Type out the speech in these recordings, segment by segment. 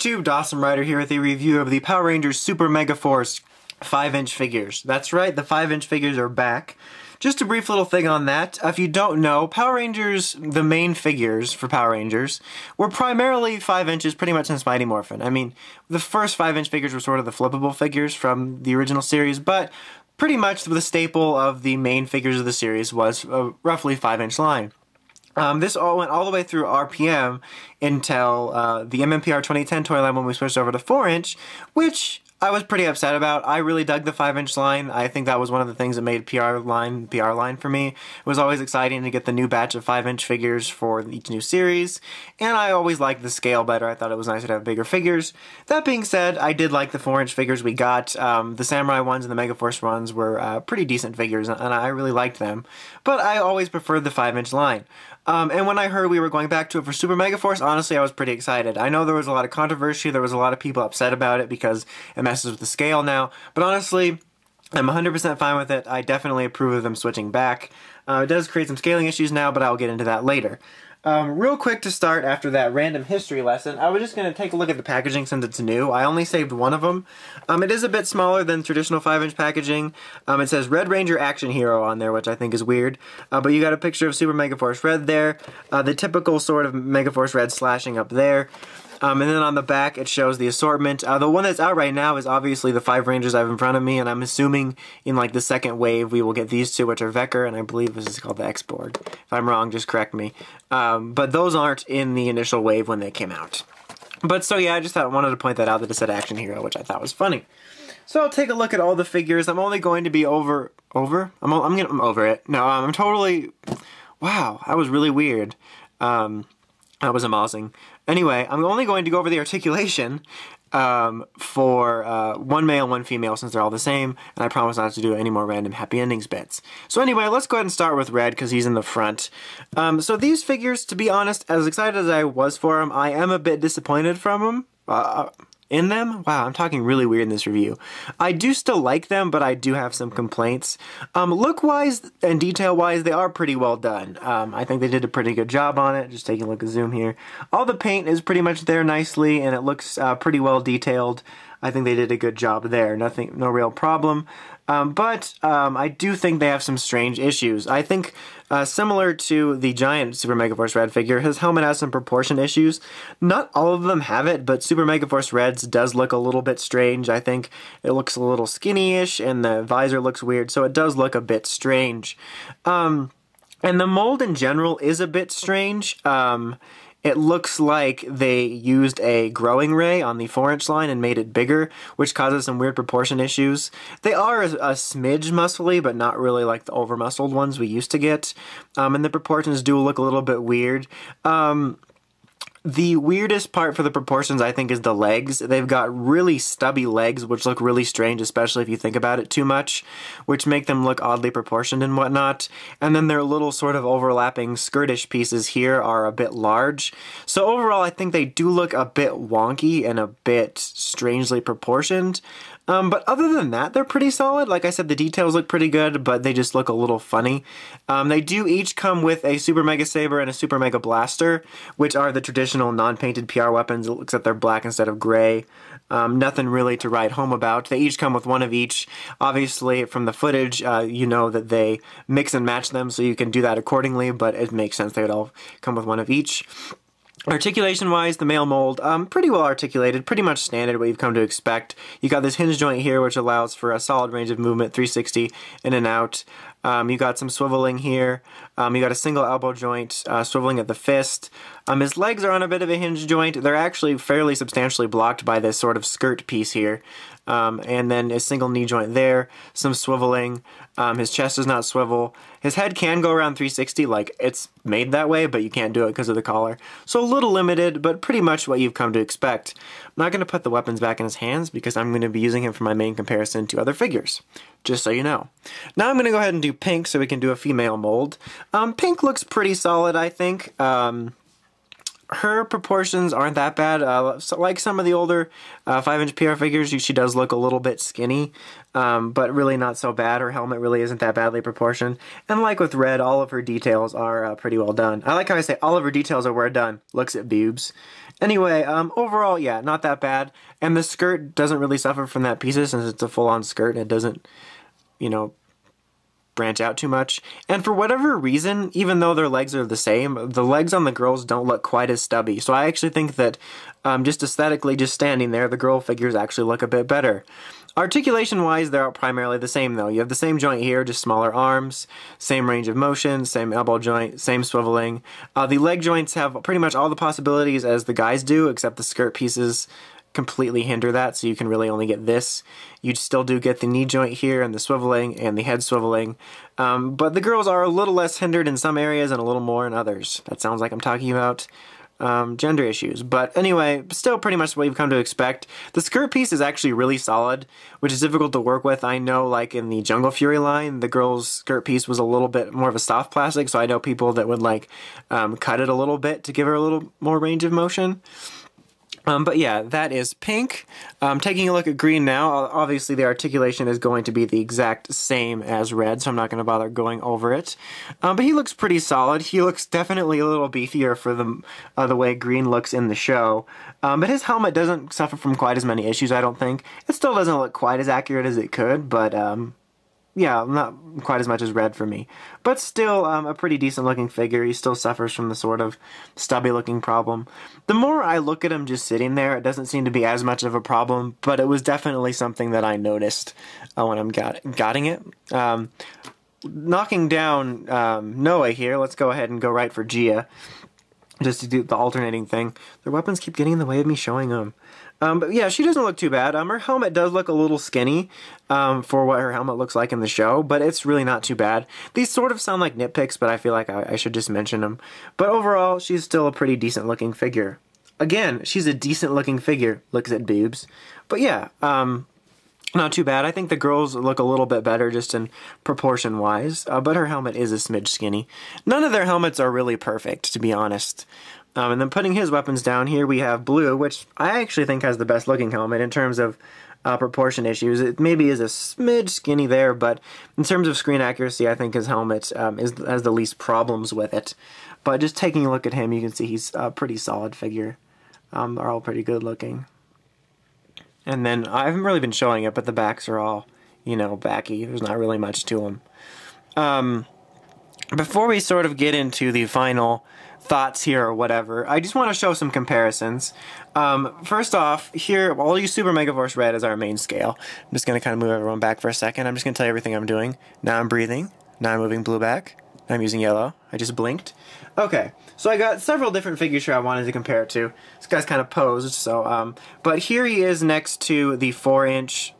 YouTube, Dawson Rider here with a review of the Power Rangers Super Megaforce 5-inch figures. That's right, the 5-inch figures are back. Just a brief little thing on that. If you don't know, Power Rangers, the main figures for Power Rangers, were primarily 5 inches pretty much since Mighty Morphin. I mean, the first 5-inch figures were sort of the flippable figures from the original series, but pretty much the staple of the main figures of the series was a roughly 5-inch line. This all went all the way through RPM until the MMPR 2010 toy line when we switched over to 4-inch, which I was pretty upset about. I really dug the 5-inch line. I think that was one of the things that made PR line for me. It was always exciting to get the new batch of 5-inch figures for each new series, and I always liked the scale better. I thought it was nicer to have bigger figures. That being said, I did like the 4-inch figures we got. The Samurai ones and the Megaforce ones were pretty decent figures, and I really liked them. But I always preferred the 5-inch line. And when I heard we were going back to it for Super Megaforce, honestly, I was pretty excited. I know there was a lot of controversy, there was a lot of people upset about it because it messes with the scale now, but honestly, I'm 100% fine with it. I definitely approve of them switching back. It does create some scaling issues now, but I'll get into that later. Real quick to start after that random history lesson, I was just going to take a look at the packaging since it's new. I only saved one of them. It is a bit smaller than traditional 5-inch packaging. It says Red Ranger Action Hero on there, which I think is weird. But you got a picture of Super Megaforce Red there, the typical sort of Megaforce Red slashing up there. And then on the back, it shows the assortment. The one that's out right now is obviously the 5 Rangers I have in front of me, and I'm assuming in like the second wave we will get these two, which are Vecker, and I believe this is called the X-Borg. If I'm wrong, just correct me. But those aren't in the initial wave when they came out. But so yeah, I wanted to point that out that it said Action Hero, which I thought was funny. So I'll take a look at all the figures. I'm only going to be I'm over it. No, I'm totally. Wow, that was really weird. That was amazing. Anyway, I'm only going to go over the articulation for one male, one female, since they're all the same, and I promise not to do any more random happy endings bits. So anyway, let's go ahead and start with Red, because he's in the front. So these figures, to be honest, as excited as I was for them, I am a bit disappointed in them. Wow, I'm talking really weird in this review. I do still like them, but I do have some complaints. Look-wise and detail-wise, they are pretty well done. I think they did a pretty good job on it. Just taking a look at zoom here. All the paint is pretty much there nicely, and it looks pretty well detailed. I think they did a good job there. No real problem. But I do think they have some strange issues. I think similar to the giant Super Megaforce Red figure, his helmet has some proportion issues. Not all of them have it, but Super Megaforce Red's does look a little bit strange. I think it looks a little skinny-ish, and the visor looks weird, so it does look a bit strange. And the mold in general is a bit strange. It looks like they used a growing ray on the 4-inch line and made it bigger, which causes some weird proportion issues. They are a smidge muscly, but not really like the over-muscled ones we used to get. And the proportions do look a little bit weird. The weirdest part for the proportions, I think, is the legs. They've got really stubby legs, which look really strange, especially if you think about it too much, which make them look oddly proportioned and whatnot. And then their little sort of overlapping skirtish pieces here are a bit large. So overall, I think they do look a bit wonky and a bit strangely proportioned. But other than that, they're pretty solid. Like I said, the details look pretty good, but they just look a little funny. They do each come with a Super Mega Saber and a Super Mega Blaster, which are the traditional non-painted PR weapons. It looks like they're black instead of gray. Nothing really to write home about. They each come with one of each. Obviously, from the footage, you know that they mix and match them, so you can do that accordingly, but it makes sense they would all come with one of each. Articulation-wise, the male mold, pretty well articulated, pretty much standard what you've come to expect. You got this hinge joint here, which allows for a solid range of movement, 360 in and out. You got some swiveling here. You got a single elbow joint, swiveling at the fist. His legs are on a bit of a hinge joint. They're actually fairly substantially blocked by this sort of skirt piece here. And then a single knee joint there, some swiveling. His chest does not swivel. His head can go around 360, like it's made that way, but you can't do it because of the collar. So a little limited, but pretty much what you've come to expect. I'm not going to put the weapons back in his hands because I'm going to be using him for my main comparison to other figures, just so you know. Now I'm going to go ahead and do pink so we can do a female mold. Pink looks pretty solid, I think. her proportions aren't that bad. So like some of the older 5-inch PR figures, she does look a little bit skinny, but really not so bad. Her helmet really isn't that badly proportioned. And like with Red, all of her details are pretty well done. I like how I say all of her details are well done. Looks at boobs. Anyway, overall, yeah, not that bad. And the skirt doesn't really suffer from that pieces since it's a full-on skirt and it doesn't, you know, branch out too much. And for whatever reason, even though their legs are the same, the legs on the girls don't look quite as stubby. So I actually think that just aesthetically, just standing there, the girl figures actually look a bit better. Articulation-wise, they're primarily the same though. You have the same joint here, just smaller arms, same range of motion, same elbow joint, same swiveling. The leg joints have pretty much all the possibilities as the guys do, except the skirt pieces completely hinder that, so you can really only get this. You still do get the knee joint here and the swiveling and the head swiveling, but the girls are a little less hindered in some areas and a little more in others. That sounds like I'm talking about gender issues, but anyway, still pretty much what you've come to expect. The skirt piece is actually really solid, which is difficult to work with. I know like in the Jungle Fury line, the girl's skirt piece was a little bit more of a soft plastic, so I know people that would like cut it a little bit to give her a little more range of motion. But yeah, that is pink. Taking a look at green now, obviously the articulation is going to be the exact same as red, so I'm not going to bother going over it. But he looks pretty solid. He looks definitely a little beefier for the way green looks in the show. But his helmet doesn't suffer from quite as many issues, I don't think. It still doesn't look quite as accurate as it could, but yeah, not quite as much as red for me. But still a pretty decent looking figure. He still suffers from the sort of stubby looking problem. The more I look at him just sitting there, it doesn't seem to be as much of a problem, but it was definitely something that I noticed when I'm getting it. Knocking down Noah here, let's go ahead and go right for Gia, just to do the alternating thing. Their weapons keep getting in the way of me showing them. But yeah, she doesn't look too bad. Her helmet does look a little skinny for what her helmet looks like in the show, but it's really not too bad. These sort of sound like nitpicks, but I feel like I should just mention them. But overall, she's still a pretty decent looking figure. Again, she's a decent looking figure. Looks at boobs. But yeah, not too bad. I think the girls look a little bit better just in proportion-wise, but her helmet is a smidge skinny. None of their helmets are really perfect, to be honest. And then putting his weapons down, here we have Blue, which I actually think has the best looking helmet in terms of proportion issues. It maybe is a smidge skinny there, but in terms of screen accuracy, I think his helmet has the least problems with it. But just taking a look at him, you can see he's a pretty solid figure. They're all pretty good looking. And then, I haven't really been showing it, but the backs are all, you know, backy. There's not really much to them. Before we sort of get into the final thoughts here or whatever, I just want to show some comparisons. First off, here, I'll use Super Megaforce Red as our main scale. I'm just going to kind of move everyone back for a second. I'm just going to tell you everything I'm doing. Now I'm breathing. Now I'm moving Blue back. Now I'm using yellow. I just blinked. Okay, so I got several different figures here I wanted to compare it to. This guy's kind of posed, so, but here he is next to the 4-inch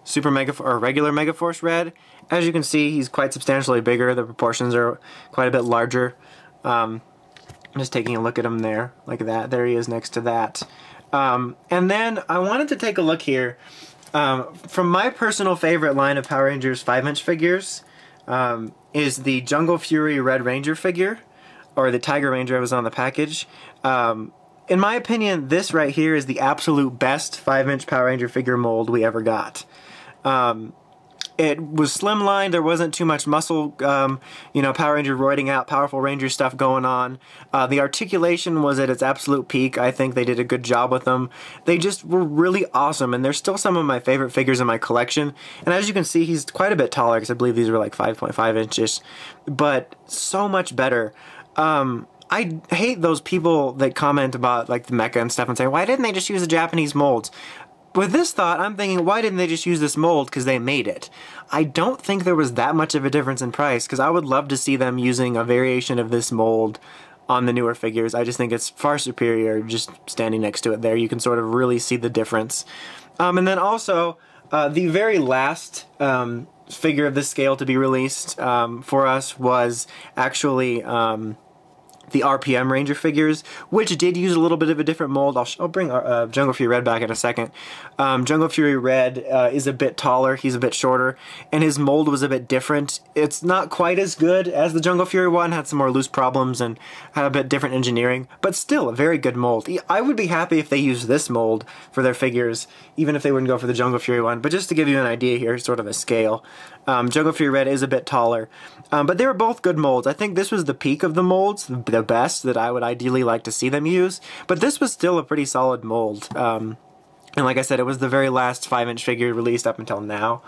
Super Megaforce, or regular Megaforce Red. As you can see, he's quite substantially bigger. The proportions are quite a bit larger. Just taking a look at him there, like that. There he is next to that. And then I wanted to take a look here. From my personal favorite line of Power Rangers 5-inch figures is the Jungle Fury Red Ranger figure, or the Tiger Ranger I was on the package. In my opinion, this right here is the absolute best 5-inch Power Ranger figure mold we ever got. It was slimline, there wasn't too much muscle, you know, Power Ranger roiding out, powerful Ranger stuff going on. The articulation was at its absolute peak. I think they did a good job with them. They just were really awesome, and they're still some of my favorite figures in my collection. And as you can see, he's quite a bit taller, because I believe these were like 5.5 inches, but so much better. I hate those people that comment about like the mecha and stuff and say, why didn't they just use the Japanese molds? With this thought, I'm thinking, why didn't they just use this mold? Because they made it. I don't think there was that much of a difference in price, because I would love to see them using a variation of this mold on the newer figures. I just think it's far superior just standing next to it there. You can sort of really see the difference. And then also, the very last figure of this scale to be released for us was actually the RPM Ranger figures, which did use a little bit of a different mold. I'll bring Jungle Fury Red back in a second. Jungle Fury Red is a bit taller, he's a bit shorter, and his mold was a bit different. It's not quite as good as the Jungle Fury one, had some more loose problems and had a bit different engineering, but still a very good mold. I would be happy if they used this mold for their figures, even if they wouldn't go for the Jungle Fury one, but just to give you an idea here, sort of a scale. Jungle Fury Red is a bit taller, but they were both good molds. I think this was the peak of the molds, the best that I would ideally like to see them use, but this was still a pretty solid mold. And like I said, it was the very last 5-inch figure released up until now.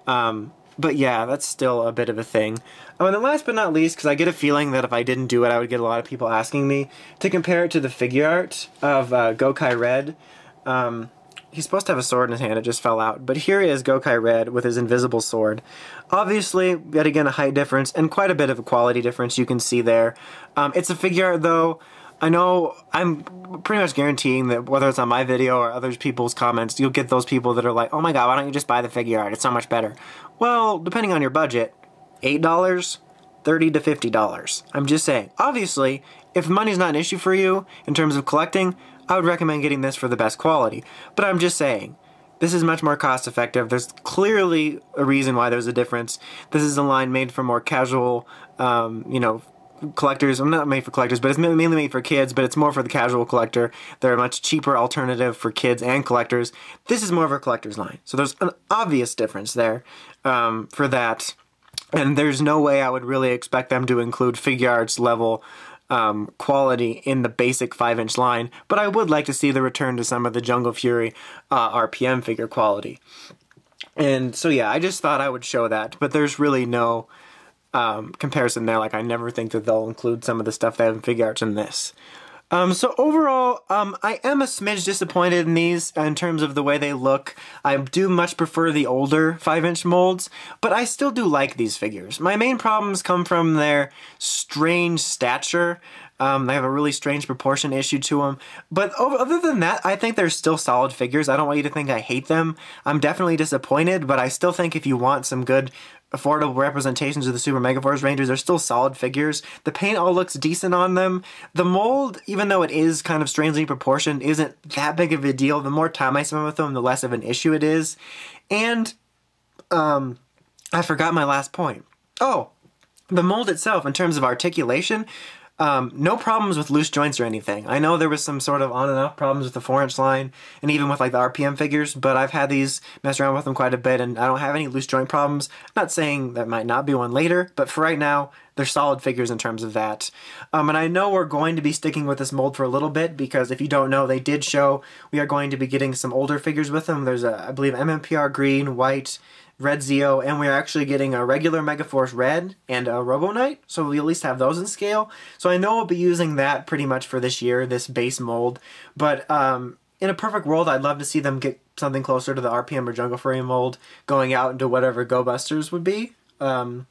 But yeah, that's still a bit of a thing. And then last but not least, because I get a feeling that if I didn't do it, I would get a lot of people asking me to compare it to the figure art of Gokai Red. He's supposed to have a sword in his hand, it just fell out. But here is Gokai Red with his invisible sword. Obviously, yet again, a height difference and quite a bit of a quality difference you can see there. It's a figure art though. I know I'm pretty much guaranteeing that whether it's on my video or other people's comments, you'll get those people that are like, oh my god, why don't you just buy the figure art? It's so much better. Well, depending on your budget, $8, $30 to $50. I'm just saying. Obviously, if money's not an issue for you in terms of collecting, I would recommend getting this for the best quality. But I'm just saying, this is much more cost effective. There's clearly a reason why there's a difference. This is a line made for more casual, you know, collectors. I'm not made for collectors, but it's mainly made for kids, but it's more for the casual collector. They're a much cheaper alternative for kids and collectors. This is more of a collector's line. So there's an obvious difference there for that. And there's no way I would really expect them to include figure arts level quality in the basic 5-inch line, but I would like to see the return to some of the Jungle Fury RPM figure quality. And so yeah, I just thought I would show that, but there's really no comparison there. Like, I never think that they'll include some of the stuff they have in figure arts in this. So overall, I am a smidge disappointed in these in terms of the way they look. I do much prefer the older 5-inch molds, but I still do like these figures. My main problems come from their strange stature. They have a really strange proportion issue to them. But other than that, I think they're still solid figures. I don't want you to think I hate them. I'm definitely disappointed, but I still think if you want some good affordable representations of the Super Megaforce Rangers, they're still solid figures. The paint all looks decent on them. The mold, even though it is kind of strangely proportioned, isn't that big of a deal. The more time I spend with them, the less of an issue it is. And, I forgot my last point. Oh, the mold itself, in terms of articulation, no problems with loose joints or anything. I know there was some sort of on and off problems with the 4-inch line and even with like the RPM figures, but I've had these, messed around with them quite a bit, and I don't have any loose joint problems. I'm not saying that might not be one later, but for right now, they're solid figures in terms of that. And I know we're going to be sticking with this mold for a little bit, because if you don't know, they did show we are going to be getting some older figures with them. There's I believe MMPR Green, White, Red Zeo, and we're actually getting a regular Megaforce Red and a Robo Knight, so we at least have those in scale. So I know we'll be using that pretty much for this year, this base mold, but in a perfect world, I'd love to see them get something closer to the RPM or Jungle Fury mold, going out into whatever Go Busters would be. But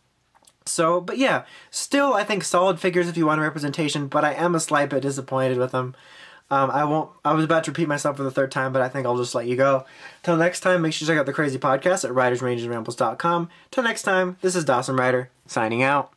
yeah, still I think solid figures if you want a representation, but I am a slight bit disappointed with them. I was about to repeat myself for the 3rd time, but I think I'll just let you go. Till next time, make sure to check out the Crazy Podcast at WritersRangersRambles.com. Till next time, this is Dawson Ryder, signing out.